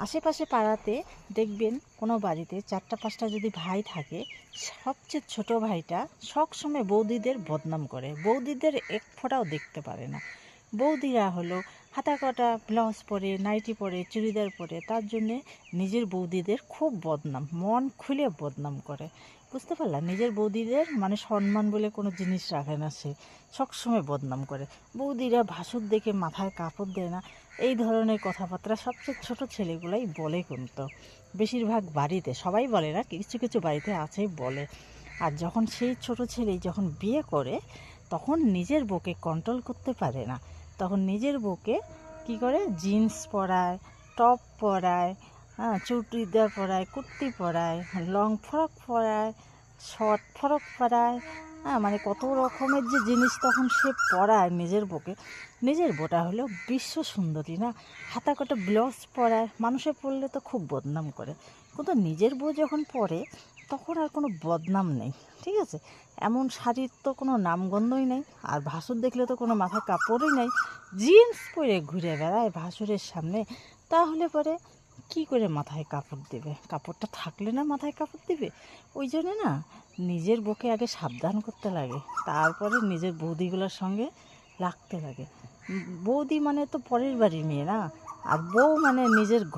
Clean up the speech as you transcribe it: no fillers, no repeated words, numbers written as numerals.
আশেপাশে পাড়াতে দেখবেন কোনো বাড়িতে 4টা 5টা যদি ভাই থাকে, সবচেয়ে ছোট ভাইটা সবসময় বৌদিদের বদনাম করে, বৌদিদের এক ফোঁটাও দেখতে পারে না। বৌদিরা হলো হাতাকাটা ব্লাউজ পরে, নাইটি পরে, চুড়িদার পরে, তার জন্যে নিজের বৌদিদের খুব বদনাম, মন খুলে বদনাম করে। বুঝতে পারলাম, নিজের বৌদিদের মানে সম্মান বলে কোনো জিনিস রাখে না, সে সবসময় বদনাম করে। বৌদিরা ভাসুর দেখে মাথায় কাপড় দেয় না, এই ধরনের কথাবার্তা সবচেয়ে ছোট ছেলেগুলাই বলে। কিন্তু বেশিরভাগ বাড়িতে, সবাই বলে না, কিছু কিছু বাড়িতে আছে বলে। আর যখন সেই ছোট ছেলে যখন বিয়ে করে, তখন নিজের বউকে কন্ট্রোল করতে পারে না, তখন নিজের বউকে কী করে, জিন্স পরায়, টপ পরায়, চুড়িদার পরায়, কুর্তি পরায়, লং ফ্রক পরায়, শর্ট ফ্রক পরায়, মানে কত রকমের যে জিনিস তখন সে পরায় নিজের বউকে। নিজের বউটা হলো বিশ্ব সুন্দরী না, হাতাকাটা ব্লাউজ পরায়, মানুষে পরলে তো খুব বদনাম করে, কিন্তু নিজের বউ যখন পরে তখন আর কোনো বদনাম নেই। ঠিক আছে, এমন শাড়ির তো কোনো নামগন্ধই নেই, আর ভাসুর দেখলে তো কোনো মাথায় কাপড়ই নেই, জিন্স পরে ঘুরে বেড়ায় ভাসুরের সামনে। তাহলে পরে কি করে মাথায় কাপড় দেবে? কাপড়টা থাকলে না মাথায় কাপড় দিবে। ওই জন্যে না, নিজের বউকে আগে সাবধান করতে লাগে, তারপরে নিজের বৌদিগুলোর সঙ্গে লাগতে লাগে। বৌদি মানে তো পরের বাড়ির মেয়ে না, আর বউ মানে নিজের